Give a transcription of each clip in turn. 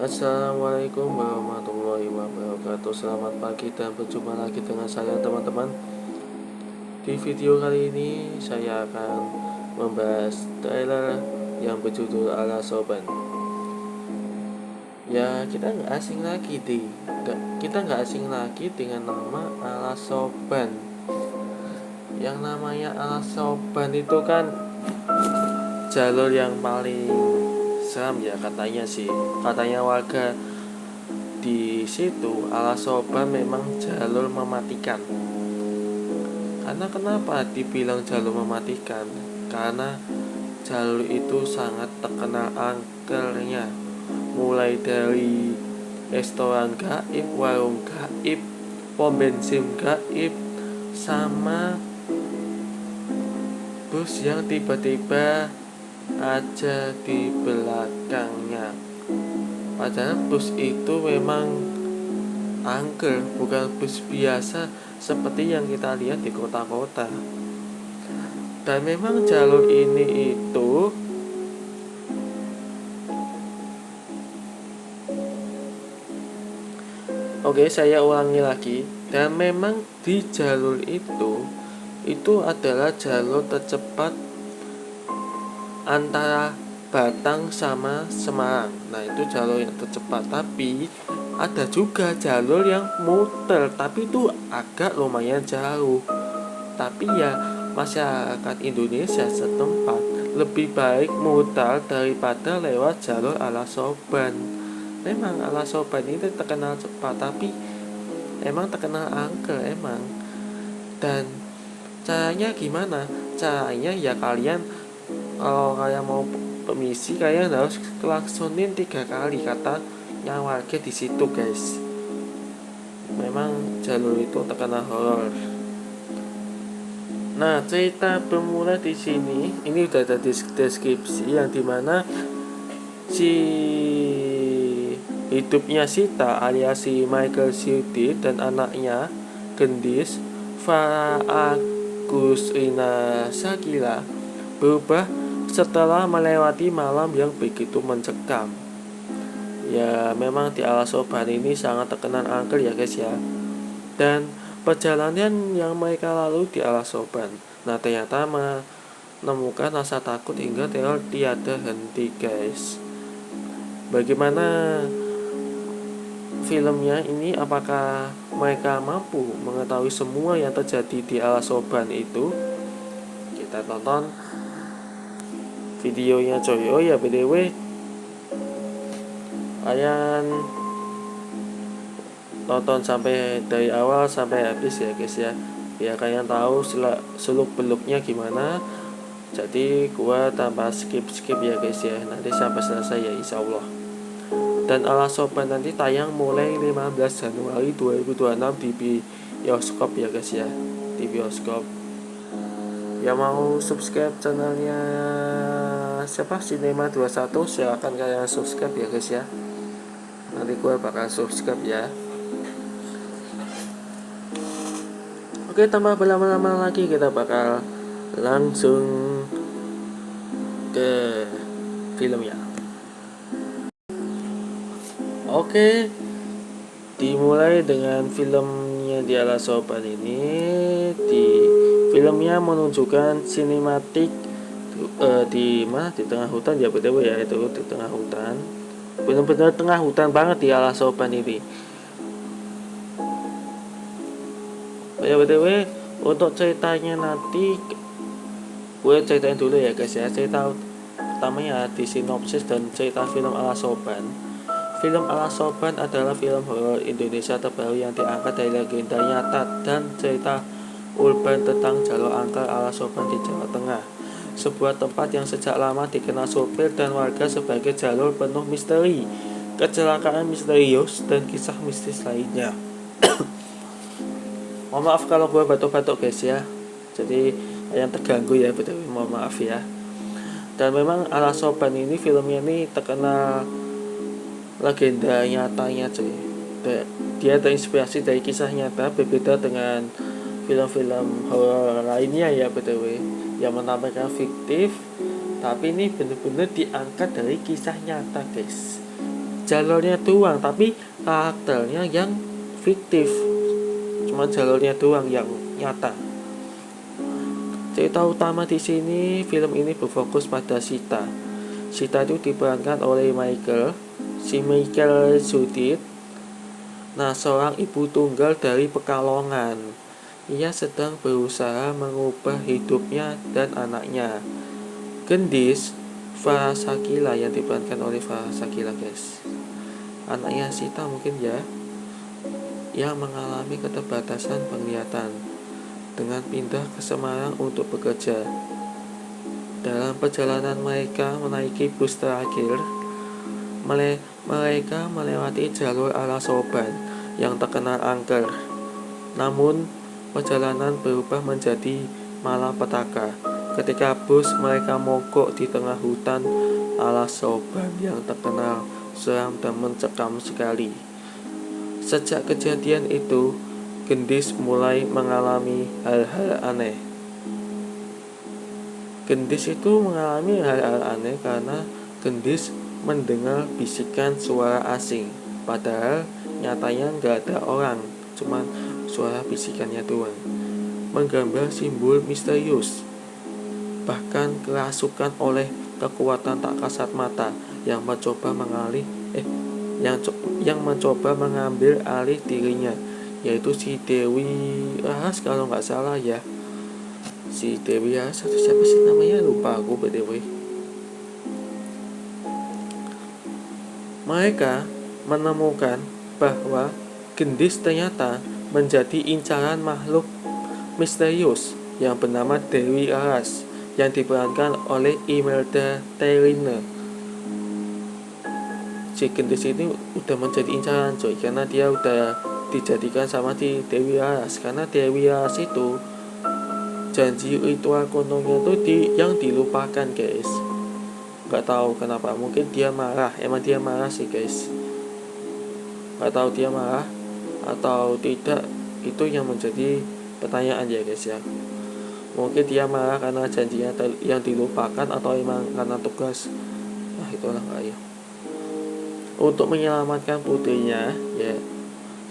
Assalamualaikum warahmatullahi wabarakatuh. Selamat pagi dan berjumpa lagi dengan saya teman-teman. Di video kali ini saya akan membahas trailer yang berjudul Ala Soban. Ya, kita nggak asing lagi dengan nama Ala Soban. Yang namanya Ala Soban itu kan jalur yang paling seram ya katanya warga di situ. Ala Soban memang jalur mematikan. Karena kenapa dibilang jalur mematikan? Karena jalur itu sangat terkenal angkernya, mulai dari restoran gaib, warung gaib, pom bensin gaib, sama bus yang tiba-tiba aja di belakangnya. Padahal bus itu memang angker, bukan bus biasa seperti yang kita lihat di kota-kota. Dan memang jalur ini itu saya ulangi lagi. Dan memang di jalur itu adalah jalur tercepat antara Batang sama Semarang. Nah, itu jalur yang tercepat. Tapi ada juga jalur yang muter, tapi itu agak lumayan jauh. Tapi ya masyarakat Indonesia setempat lebih baik muter daripada lewat jalur Ala Soban. Memang Ala Soban ini terkenal cepat, tapi emang terkenal angker emang. Dan caranya gimana? Caranya ya kalian, kalau kalian mau permisi, kalian harus klaksonin 3 kali kata warga di situ, guys. Memang jalur itu terkenal horor. Nah, cerita bermula di sini. Ini udah ada deskripsi yang dimana si hidupnya Sita alias si Michael Syuti dan anaknya Gendis Farah Agustina Sakila berubah setelah melewati malam yang begitu mencekam. Ya, memang di Ala Soban ini sangat terkenal angker ya guys ya. Dan perjalanan yang mereka lalui di Ala Soban, nah ternyata menemukan rasa takut hingga teror tiada henti, guys. Bagaimana filmnya ini? Apakah mereka mampu mengetahui semua yang terjadi di Ala Soban itu? Kita tonton videonya coy. Oh ya, BTW, kalian tonton sampai dari awal sampai habis ya guys ya, biar kalian tahu seluk beluknya gimana. Jadi gua tanpa skip ya guys ya, nanti sampai selesai ya insyaallah. Dan Ala Soban nanti tayang mulai 15 Januari 2026 di bioskop ya guys ya, di bioskop. Yang mau subscribe channelnya Cinema 21, silahkan kalian subscribe ya guys ya. Nanti gue bakal subscribe ya. Oke, tanpa berlama-lama lagi, kita bakal langsung ke filmnya. Oke, dimulai dengan filmnya di Ala Soban ini. Di filmnya menunjukkan sinematik di mana, di tengah hutan ya BTW ya, itu di tengah hutan. Benar-benar tengah hutan banget di Ala Soban ini. Ya BTW, untuk ceritanya nanti gue ceritain dulu ya guys ya. Cerita pertamanya di sinopsis dan cerita film Ala Soban. Film Ala Soban adalah film horor Indonesia terbaru yang diangkat dari legenda nyata dan cerita urban tentang jalur angker Ala Soban di Jawa Tengah, sebuah tempat yang sejak lama dikenal sopir dan warga sebagai jalur penuh misteri, kecelakaan misterius, dan kisah mistis lainnya. Mohon maaf kalau gue batuk-batuk guys ya, jadi yang terganggu ya, betul, mohon maaf ya. Dan memang Ala Soban ini filmnya ini terkenal legenda nyatanya cuy. Dia terinspirasi dari kisah nyata, berbeda dengan film-film horor lainnya ya btw, yang menampilkan fiktif, tapi ini bener-bener diangkat dari kisah nyata guys. Jalurnya doang tapi karakternya yang fiktif, cuma jalurnya doang yang nyata. Cerita utama di sini, film ini berfokus pada Sita. Sita itu diperankan oleh Michael Judith. Nah, seorang ibu tunggal dari Pekalongan. Ia sedang berusaha mengubah hidupnya dan anaknya. Gendis, Farah Sakila yang diperankan oleh Farah Sakila guys. Anaknya Sita mungkin ya, yang mengalami keterbatasan penglihatan dengan pindah ke Semarang untuk bekerja. Dalam perjalanan mereka menaiki bus terakhir, mereka melewati jalur arah Soban yang terkenal angker. Namun, perjalanan berubah menjadi malapetaka ketika bus mereka mogok di tengah hutan arah Soban yang terkenal seram dan mencekam sekali. Sejak kejadian itu, Gendis mulai mengalami hal-hal aneh. Gendis itu mengalami hal-hal aneh karena Gendis mendengar bisikan suara asing. Padahal nyatanya nggak ada orang, cuma suara bisikannya doang. Menggambar simbol misterius, bahkan kerasukan oleh kekuatan tak kasat mata yang mencoba mengambil alih dirinya, yaitu si Dewi Rahas kalau nggak salah ya. Si Dewi Rahas atau siapa sih namanya, lupa aku btw. Mereka menemukan bahwa Gendis ternyata menjadi incaran makhluk misterius yang bernama Dewi Rahas yang diperankan oleh Imelda Thelina. Si Gendis ini udah menjadi incaran coy, karena dia udah dijadikan sama si Dewi Rahas. Karena Dewi Rahas itu janji ritual kunonya itu yang dilupakan guys. Gak tahu kenapa, mungkin dia marah, emang dia marah sih guys. Gak tahu dia marah atau tidak, itu yang menjadi pertanyaan ya guys ya. Mungkin dia marah karena janjinya yang dilupakan atau emang karena tugas. Nah itulah kayak. Untuk menyelamatkan putrinya ya,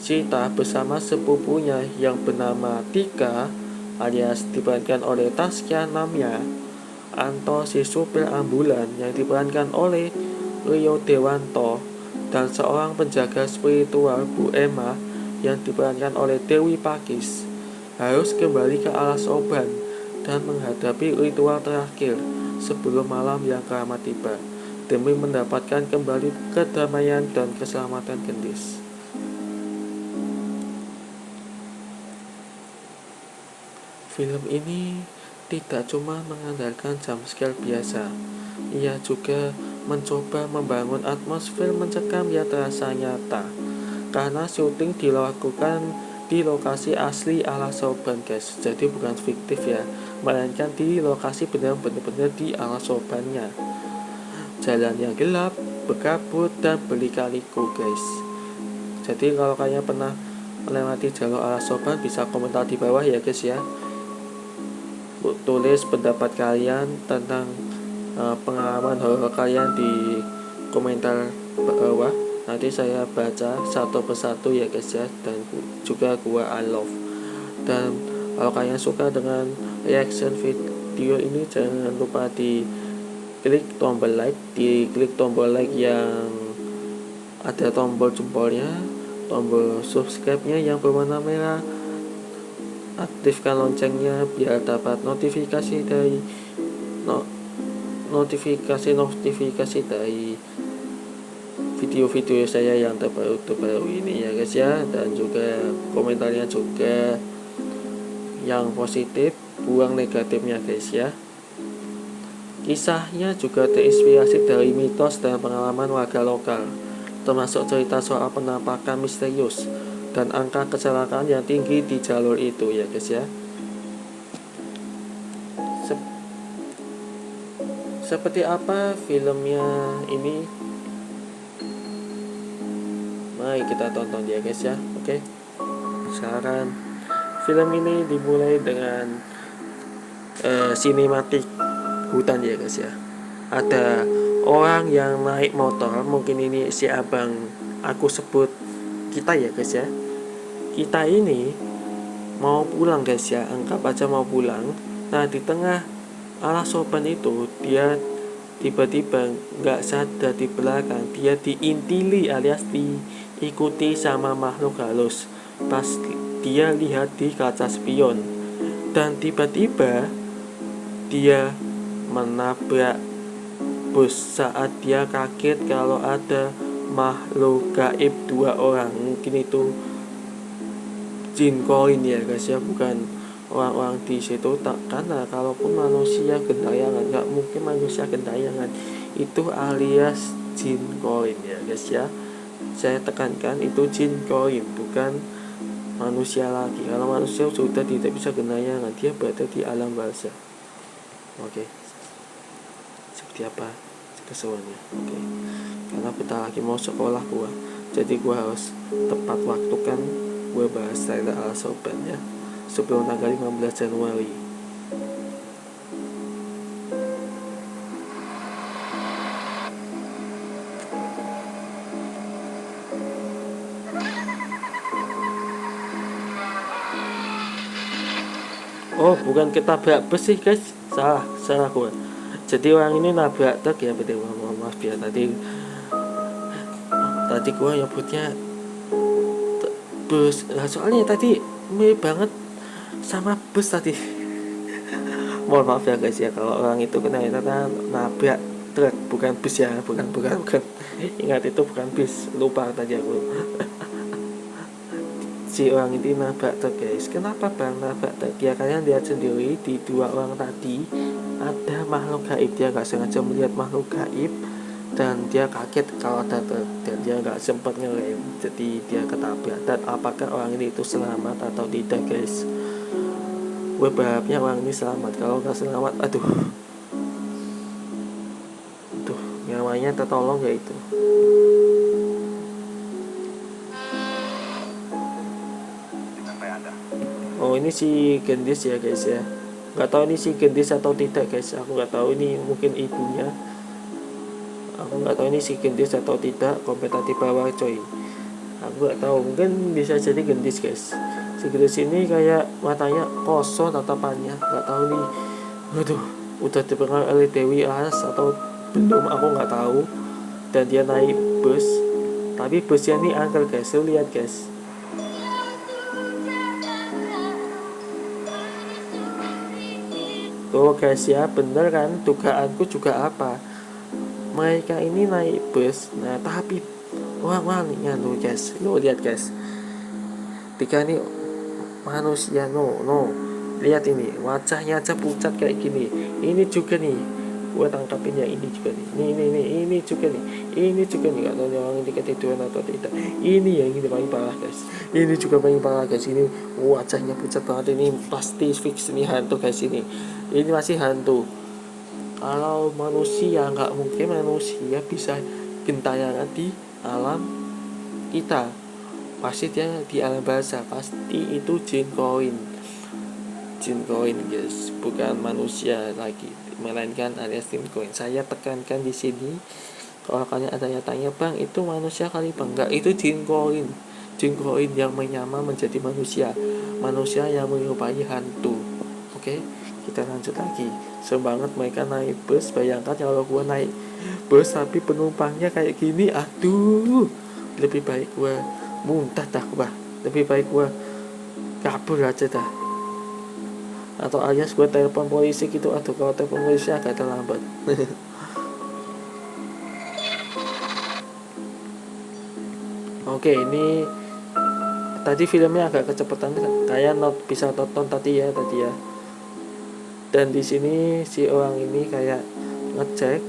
Sita bersama sepupunya yang bernama Tika alias diperankan oleh Tasya Namya, Anto si supir ambulan yang diperankan oleh Rio Dewanto, dan seorang penjaga spiritual Bu Emma yang diperankan oleh Dewi Pakis harus kembali ke alas Soban dan menghadapi ritual terakhir sebelum malam yang keramat tiba demi mendapatkan kembali kedamaian dan keselamatan Gendis. Film ini tidak cuma mengandalkan jumpscare biasa, ia juga mencoba membangun atmosfer mencekam yang terasa nyata. Karena syuting dilakukan di lokasi asli ala Soban guys, jadi bukan fiktif ya, melainkan di lokasi benar-benar di ala Sobannya. Jalan yang gelap, berkabut, dan berlika-liku guys. Jadi kalau kalian pernah melewati jalur ala Soban, bisa komentar di bawah ya guys ya. Tulis pendapat kalian tentang pengalaman horor kalian di komentar bawah. Nanti saya baca satu persatu ya guys ya, dan juga gua I love. Dan kalau kalian suka dengan reaction video ini, jangan lupa di klik tombol like yang ada tombol jempolnya, tombol subscribe-nya yang berwarna merah, aktifkan loncengnya biar dapat notifikasi dari video-video saya yang terbaru ini ya guys ya. Dan juga komentarnya juga yang positif, buang negatifnya guys ya. Kisahnya juga terinspirasi dari mitos dan pengalaman warga lokal, termasuk cerita soal penampakan misterius dan angka kecelakaan yang tinggi di jalur itu ya guys ya. Seperti apa filmnya ini? Mari kita tonton ya guys ya. Oke. Sekarang film ini dimulai dengan sinematik hutan ya guys ya. Ada orang yang naik motor, mungkin ini si abang aku sebut kita ya guys ya. Kita ini mau pulang guys ya, anggap aja mau pulang. Nah di tengah arah soban itu dia tiba-tiba nggak sadar di belakang dia diintili alias diikuti sama makhluk halus. Pas dia lihat di kaca spion dan tiba-tiba dia menabrak bus saat dia kaget kalau ada makhluk gaib 2 orang. Mungkin itu jin koin ya guys ya, bukan orang-orang di situ. Tak, karena kalaupun manusia gentayangan, nggak mungkin manusia gentayangan, itu alias jin koin ya guys ya. Saya tekankan itu jin koin, bukan manusia lagi. Kalau manusia sudah tidak bisa gentayangan, dia berada di alam barzah. Oke, seperti apa keseruannya? Oke, karena bentar lagi mau sekolah gua, jadi gua harus tepat waktu kan gue bahas trailer ala sobat ya sebelum tanggal 15 Januari. Oh bukan ketabrak bus sih guys, salah gue. Jadi orang ini nabrak truk ya, betul. Maaf ya tadi gue nyebutnya bus, soalnya tadi mirip banget sama bus tadi. Mohon maaf ya guys ya kalau orang itu kena nabrak truk, bukan bus ya, bukan. Ingat itu bukan bus, lupa tadi aku. Si orang ini nabrak truk guys. Kenapa bang nabrak truk? Ya kalian lihat sendiri di 2 orang tadi ada makhluk gaib, dia gak sengaja melihat makhluk gaib dan dia kaget kalau ada truk dan dia nggak sempat ngerem, jadi dia ketabrak. Dan apakah orang ini itu selamat atau tidak guys? Gue berharapnya orang ini selamat. Kalau nggak selamat, aduh nyawanya tertolong ya itu. Oh ini si Gendis ya guys ya, nggak tahu ini si Gendis atau tidak guys, aku nggak tahu. Ini mungkin ibunya, aku nggak tahu ini si Gendis atau tidak. Kompetitif bawah coy, aku nggak tahu, mungkin bisa jadi Gendis guys. Si Gendis ini kayak matanya kosong tatapannya, nggak tahu nih. Aduh, udah dipengaruhi oleh Dewi As atau belum, aku nggak tahu. Dan dia naik bus, tapi busnya ini angker guys, lu lihat guys. Tuh guys ya, bener kan dugaanku juga apa, mereka ini naik bus, nah tapi orang-orangnya lo guys, lo lihat guys, tiga nih manusia, no lihat ini wajahnya aja pucat kayak gini. Ini juga nih gua tangkapin ya, ini juga nih, ini juga nih, gak tahu orang ini ketiduran atau tidak. Ini yang ini paling parah guys, ini juga paling parah guys. Ini wajahnya pucat banget, ini pasti fix ini hantu guys. Ini masih hantu. Kalau manusia, nggak mungkin manusia bisa gentayangan di alam kita, pasti dia di alam barzah, pasti itu jin koin guys, bukan manusia lagi, melainkan alias jin koin. Saya tekankan di sini, kalau kalian ada yang tanya bang itu manusia kali bang, enggak, itu jin koin yang menyamar menjadi manusia yang menyerupai hantu. Oke, kita lanjut lagi. Serem banget mereka naik bus. Bayangkan kalau gue naik bus tapi penumpangnya kayak gini, aduh, lebih baik gue muntah dah, lebih baik gue kabur aja dah, atau alias gue telepon polisi gitu. Aduh, kalau telepon polisi agak terlambat. Oke, ini tadi filmnya agak kecepatan, kayak bisa tonton tadi ya. Dan di sini si orang ini kayak ngecek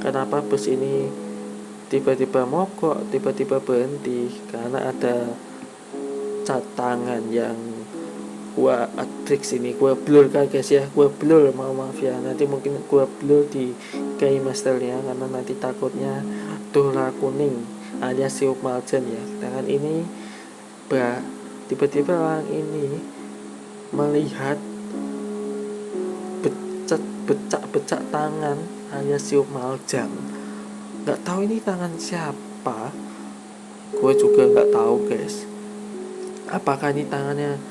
kenapa bus ini tiba-tiba mogok, tiba-tiba berhenti, karena ada cat tangan yang gua trik sini, gua blur kan guys ya, maaf ya, nanti mungkin gua blur di game masternya karena nanti takutnya dolar kuning alias siup margin ya. Tangan ini Tiba-tiba orang ini melihat becak tangan alias siup maljang. Nggak tahu ini tangan siapa, gue juga nggak tahu guys. Apakah ini tangannya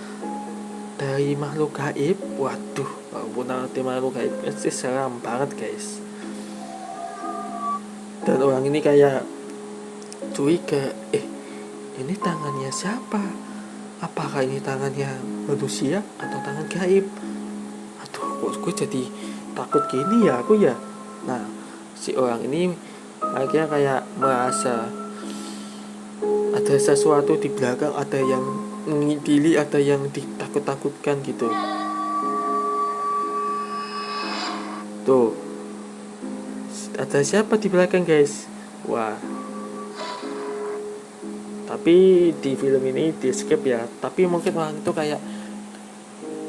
dari makhluk gaib? Waduh, walaupun nanti makhluk gaib pasti seram banget guys. Dan orang ini kayak curiga, ini tangannya siapa? Apakah ini tangannya manusia atau tangan gaib? Aduh, kok gue jadi takut gini ya aku ya. Nah, si orang ini akhirnya kayak merasa ada sesuatu di belakang, ada yang mengintili, ada yang ditakut-takutkan gitu. Tuh, ada siapa di belakang guys? Wah, tapi di film ini di skip ya. Tapi mungkin orang itu kayak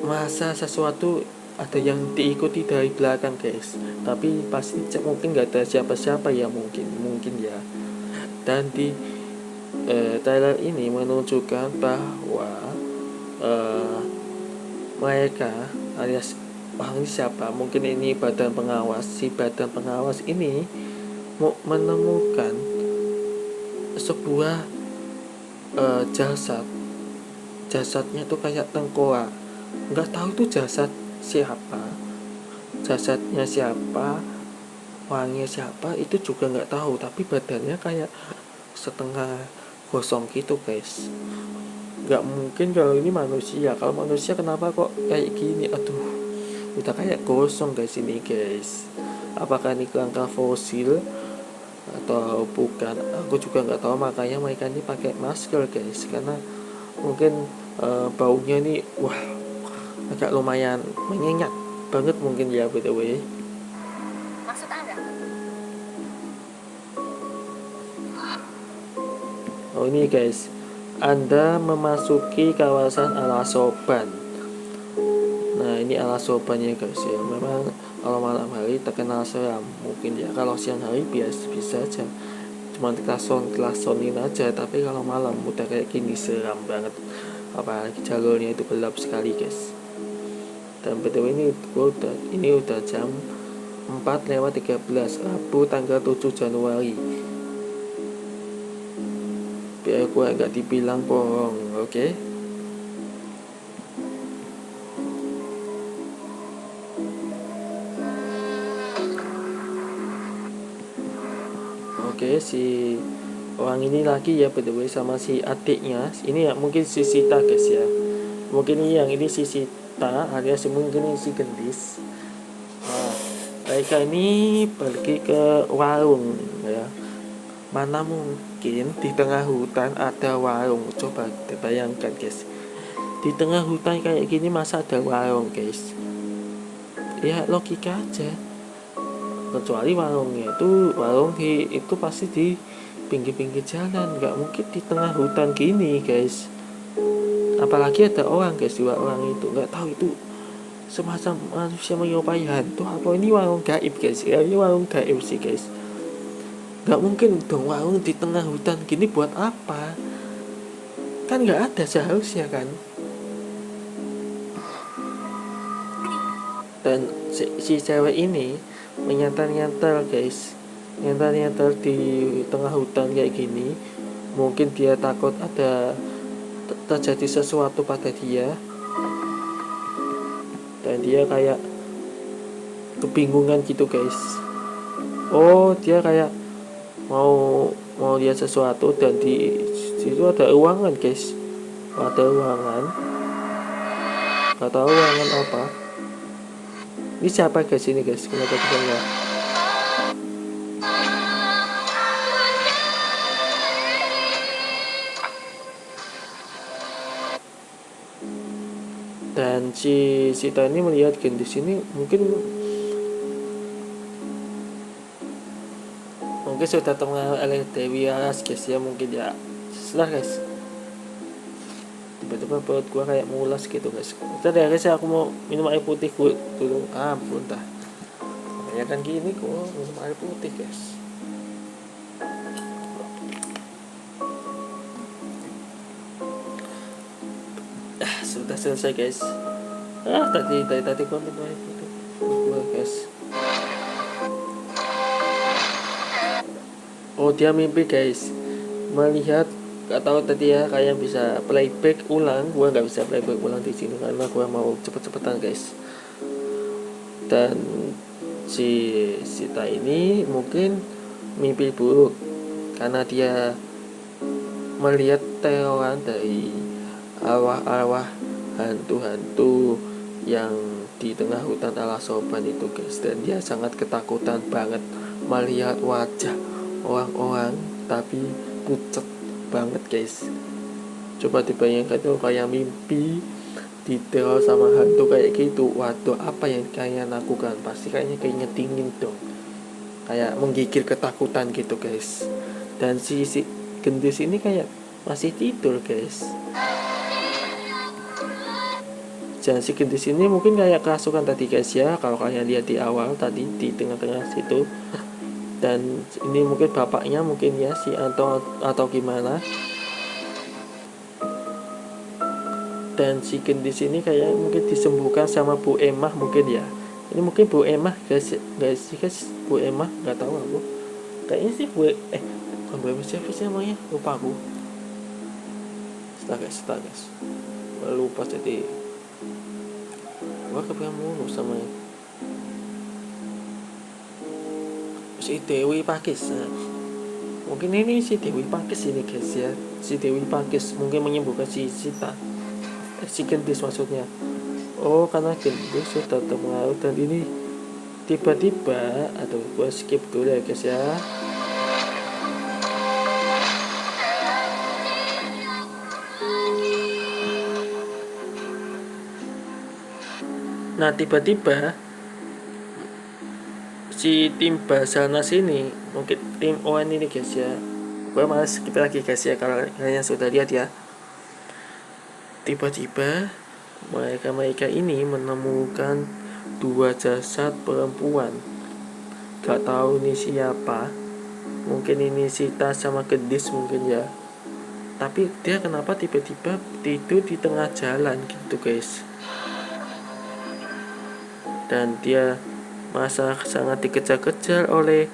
merasa sesuatu ada yang diikuti dari belakang guys. Tapi pasti mungkin gak ada siapa-siapa ya, mungkin ya. Dan di trailer ini menunjukkan bahwa mereka alias orang ini siapa, mungkin ini badan pengawas. Si badan pengawas ini mau menemukan sebuah jasadnya tuh kayak tengkorak. Nggak tahu itu jasadnya siapa, orangnya siapa itu juga nggak tahu. Tapi badannya kayak setengah gosong gitu guys. Nggak mungkin kalau ini manusia. Kalau manusia kenapa kok kayak gini? Aduh, udah kayak gosong guys ini guys. Apakah ini kerangka fosil atau bukan? Aku juga nggak tahu. Makanya mereka ini pakai masker guys, karena mungkin baunya ini wah agak lumayan menyengat banget mungkin ya, btw. Maksud Anda? Oh ini guys, Anda memasuki kawasan Alasoban. Nah ini Alasobannya guys ya. Memang kalau malam hari terkenal seram mungkin ya. Kalau siang hari biasa aja, cuma kelasonin aja. Tapi kalau malam udah kayak gini seram banget. Apalagi jalurnya itu gelap sekali guys. Dan btw ini udah jam 4:13 Rabu tanggal 7 Januari. Biar gue gak dibilang bohong, oke? Oke, si orang ini lagi ya btw sama si adiknya. Ini ya mungkin si Sita guys ya. Mungkin ini si Sita alias mungkin ini si Gendis. Nah, mereka ini pergi ke warung ya. Mana mungkin di tengah hutan ada warung? Coba bayangkan guys, di tengah hutan kayak gini masa ada warung guys? Ya logika aja. Kecuali warungnya itu pasti di pinggir-pinggir jalan, nggak mungkin di tengah hutan gini guys. Apalagi ada orang guys, 2 orang itu nggak tahu itu semacam manusia menyerupai hantu apa ini warung gaib guys ya. Ini warung gaib sih guys. Nggak mungkin dong warung di tengah hutan gini, buat apa? Kan nggak ada seharusnya kan. Dan si cewek ini nyantar guys, nyantar di tengah hutan kayak gini. Mungkin dia takut ada terjadi sesuatu pada dia, dan dia kayak kebingungan gitu guys. Oh dia kayak mau lihat sesuatu, dan di situ ada ruangan guys. Ada ruangan, nggak tahu ruangan apa. Ini siapa guys ini guys? Kenapa kita nggak? Dan si Sita ini melihat Gendis ini mungkin sudah terpengaruh oleh Dewi Aras guys ya, mungkin ya. Setelah guys, tiba-tiba perut gua kayak mulas gitu guys. Tadi guys aku mau minum air putih dulu. Ampun dah. Ya kan gini kok minum air putih guys. selesai guys. Tadi konten itu gua guys. Oh dia mimpi guys, melihat, gak tahu tadi ya, kayak bisa playback ulang. Gua nggak bisa playback ulang di sini karena gua mau cepet-cepetan guys. Dan si Sita ini mungkin mimpi buruk karena dia melihat teroran dari arwah-arwah hantu-hantu yang di tengah hutan Alasoban itu guys. Dan dia sangat ketakutan banget melihat wajah orang-orang tapi pucat banget guys. Coba dibayangkan tuh, kayak mimpi diteror sama hantu kayak gitu. Waduh, apa yang kalian lakukan? Pasti kayaknya keinget dingin dong, kayak menggigil ketakutan gitu guys. Dan si gendis ini kayak masih tidur guys. Dan si gendis ini mungkin kayak kerasukan tadi guys ya, kalau kalian lihat di awal tadi di tengah-tengah situ. Dan ini mungkin bapaknya mungkin ya, si Anto atau gimana. Dan si gendis ini kayak mungkin disembuhkan sama Bu Emah mungkin ya. Ini mungkin Bu Emah guys, Bu Emah, nggak tahu aku. Kayaknya sih bukan Bu Emah, siapa sih namanya? Lupa aku. Setelah guys. Lupa jadi. Gua kepengen mulu sama si Dewi Pakis. Nah, mungkin ini si Dewi Pakis ini guys ya. Si Dewi Pakis mungkin menyembuhkan si Sita. Si gendis maksudnya. Oh, karena gendis sudah terpengaruh dan ini tiba-tiba, aduh gua skip dulu ya guys ya. Nah tiba-tiba si tim Basarnas ini, mungkin tim ON ini guys ya, gue malah skip lagi guys ya kalau kalian sudah lihat ya. Tiba-tiba mereka ini menemukan 2 jasad perempuan. Gak tahu ini siapa, mungkin ini Sita sama gendis mungkin ya. Tapi dia kenapa tiba-tiba tidur di tengah jalan gitu guys. Dan dia masa sangat dikejar-kejar oleh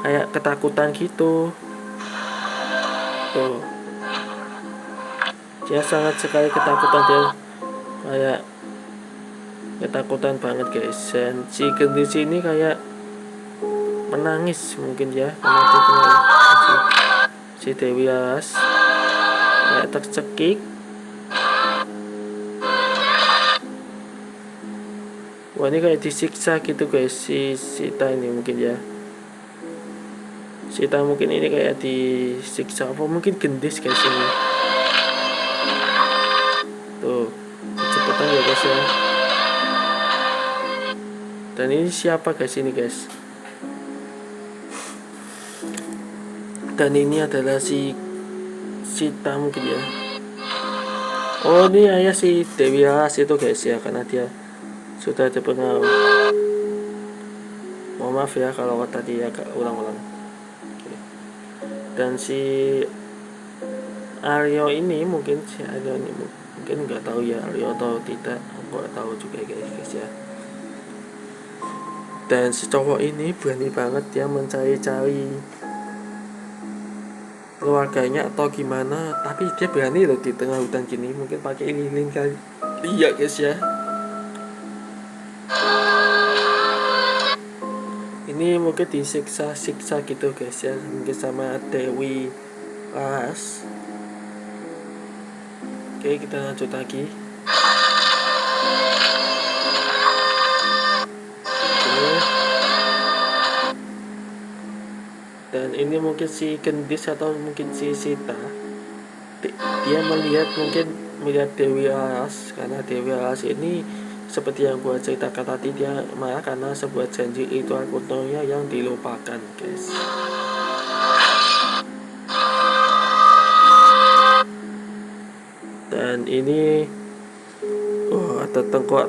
kayak ketakutan gitu. Tuh, dia sangat sekali ketakutan, dia kayak ketakutan banget guys. Dan si gendis ini kayak menangis mungkin ya, karena si Dewi Laras kayak tercekik. Wah ini kayak disiksa gitu guys si Sita ini mungkin ya. Sita mungkin ini kayak disiksa, apa mungkin gendis guys ini. Tuh, cepetan ya guys ya. Dan ini siapa guys ini guys? Dan ini adalah si Sita mungkin ya. Oh ini ayah si Dewi Laras itu guys ya, karena dia sudah terpengaruh. Mohon maaf ya kalau tadi agak ulang-ulang. Dan si Aryo ini mungkin nggak tahu ya Aryo atau tidak, aku nggak tahu juga guys ya. Dan si cowok ini berani banget ya mencari-cari keluarganya atau gimana, tapi dia berani loh di tengah hutan gini, mungkin pakai lilin kali. Iya guys ya. Ini mungkin disiksa gitu guys ya, mungkin sama Dewi Laras. Oke, kita lanjut lagi. Oke. Dan ini mungkin si gendis atau mungkin si Sita, dia melihat Dewi Laras, karena Dewi Laras ini seperti yang gua ceritakan tadi, dia marah karena sebuah janji ritual kunonya yang dilupakan guys. Dan ini ada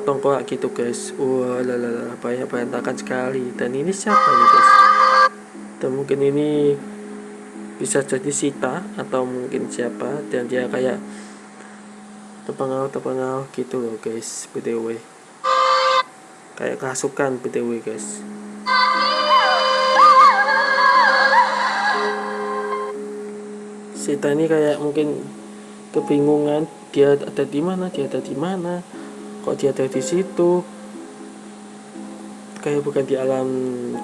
tengkorak gitu guys. Wah lalala, banyak berantakan sekali. Dan ini siapa nih guys? Dan mungkin ini bisa jadi Sita atau mungkin siapa. Dan dia kayak terpengaruh gitu loh guys, btw kayak kerasukan btw guys. Sita ini kayak mungkin kebingungan, dia ada di mana, kok dia ada di situ, kayak bukan di alam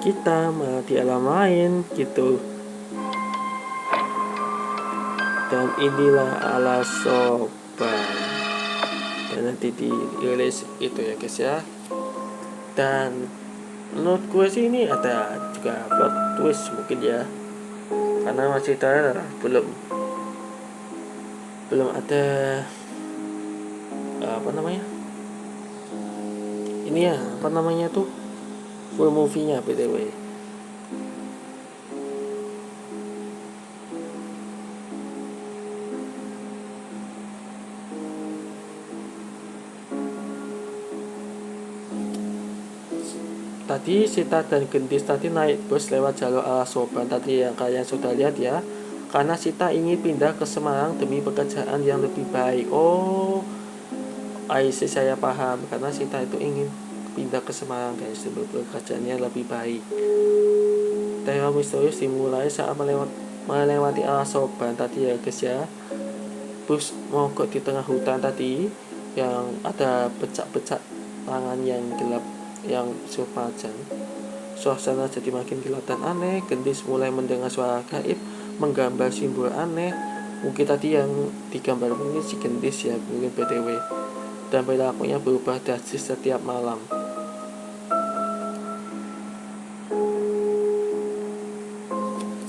kita malah di alam lain gitu. Dan inilah Alasoban, dan nanti dirilis itu ya guys ya. Dan menurut gue sih ini ada juga plot twist mungkin ya, karena masih trailer, belum ada ini ya tuh full movie-nya btw. Tadi Sita dan Gendis tadi naik bus lewat jalur Alasoban tadi yang kalian sudah lihat ya, karena Sita ingin pindah ke Semarang demi pekerjaan yang lebih baik. Oh, saya paham, karena Sita itu ingin pindah ke Semarang guys demi pekerjaan yang lebih baik. Teror misterius dimulai saat melewati Alasoban tadi ya guys ya. Bus mogok di tengah hutan tadi yang ada becak-becak tangan yang gelap yang sepanjang. Suasana jadi makin gelap dan aneh. Gendis mulai mendengar suara gaib menggambar simbol aneh. Mungkin tadi yang digambar mungkin si Gendis ya, mungkin btw. Dan perilakunya berubah drastis setiap malam.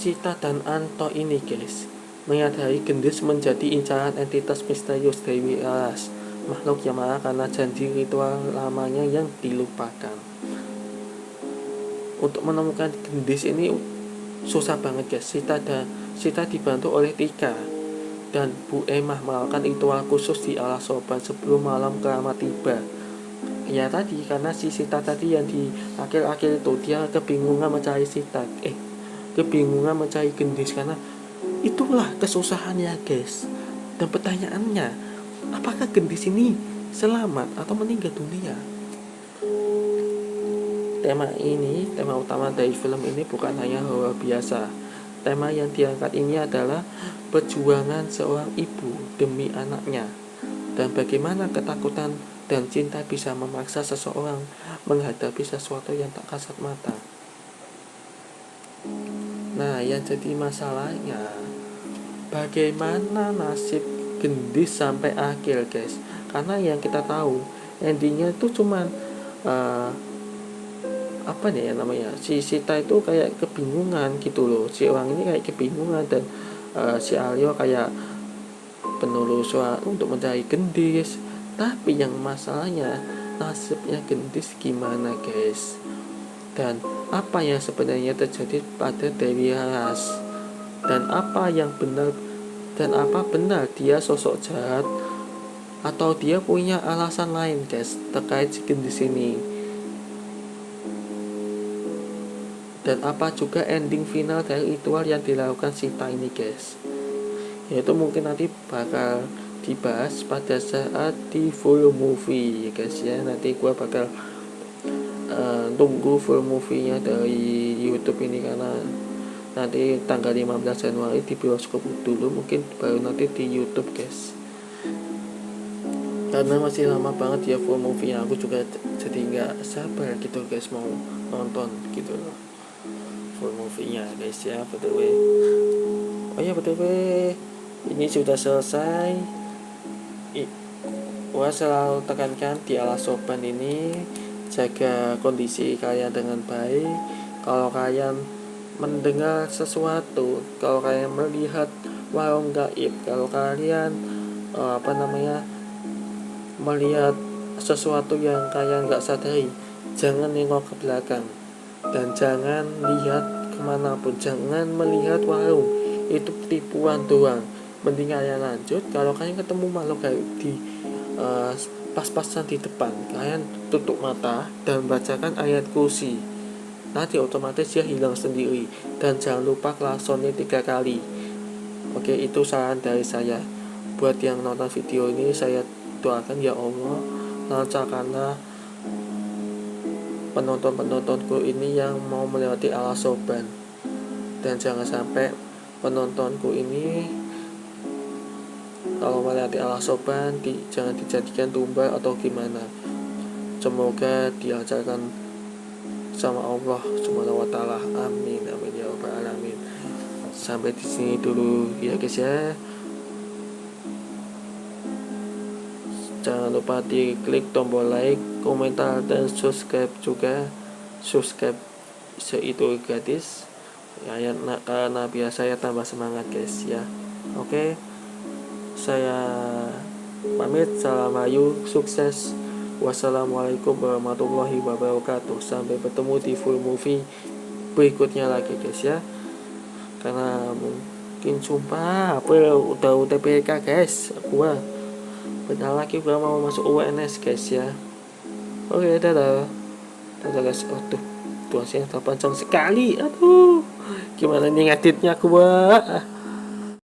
Sita dan Anto ini guys menyadari Gendis menjadi incaran entitas misterius Dewi Alas, makhluk yang marah karena janji ritual lamanya yang dilupakan. Untuk menemukan Gendis ini susah banget guys. Sita dibantu oleh Tika dan Bu Emah melakukan ritual khusus di Alasoban sebelum malam keramat tiba. Ya tadi karena si Sita tadi yang di akhir-akhir itu dia kebingungan mencari Gendis karena itulah kesusahannya guys. Dan pertanyaannya, apakah Gendis ini selamat atau meninggal dunia? Tema utama dari film ini bukan hanya horor biasa. Tema yang diangkat ini adalah perjuangan seorang ibu demi anaknya, dan bagaimana ketakutan dan cinta bisa memaksa seseorang menghadapi sesuatu yang tak kasat mata. Nah, yang jadi masalahnya, bagaimana nasib Gendis sampai akhir guys. Karena yang kita tahu endingnya itu cuman si Sita itu kayak kebingungan gitu loh. Si orang ini kayak kebingungan dan si Aryo kayak penulis untuk mencari Gendis. Tapi yang masalahnya nasibnya Gendis gimana guys? Dan apa yang sebenarnya terjadi pada Dewi Alas? Dan apa benar dia sosok jahat atau dia punya alasan lain guys terkait si Gendis ini? Dan apa juga ending final dari ritual yang dilakukan Sita ini guys? Yaitu mungkin nanti bakal dibahas pada saat di full movie ya guys ya. Nanti gua bakal tunggu full movie-nya dari YouTube ini, karena nanti tanggal 15 Januari di bioskop dulu, mungkin baru nanti di YouTube guys. Karena masih lama banget ya full movie-nya, aku juga jadi nggak sabar gitu guys mau nonton gitu loh full movie-nya guys ya. btw ini sudah selesai. Gua selalu tekankan di Alasoban ini, jaga kondisi kalian dengan baik. Kalau kalian mendengar sesuatu, kalau kalian melihat warung gaib, kalau kalian melihat sesuatu yang kalian gak sadari, jangan nengok ke belakang dan jangan lihat kemanapun, jangan melihat warung, itu tipuan doang. Mending kalian lanjut. Kalau kalian ketemu makhluk gaib di pas-pasan di depan, kalian tutup mata dan bacakan ayat kursi, nanti otomatis dia hilang sendiri. Dan jangan lupa klaksonnya 3 kali. Oke, itu saran dari saya. Buat yang nonton video ini, saya doakan ya Allah, lancarkanlah penontonku ini yang mau melewati Al Soban, dan jangan sampai penontonku ini kalau melewati Al Soban jangan dijadikan tumbal atau gimana. Semoga diajarkan sama Allah Subhanahu wa taala. Amin amin ya rabbal alamin. Sampai di sini dulu ya guys ya. Jangan lupa diklik tombol like, komentar, dan subscribe juga. Subscribe itu gratis ya, karena biar saya tambah semangat guys ya. Oke, saya pamit. Salam hayu, sukses. Wassalamualaikum warahmatullahi wabarakatuh. Sampai bertemu di full movie berikutnya lagi guys ya. Karena mungkin sumpah udah UTBK guys, gua bentar lagi gua mau masuk UNS guys ya. Oke, dadah guys. Aduh, tuasnya panjang sekali. Aduh, gimana nih ngeditnya gua.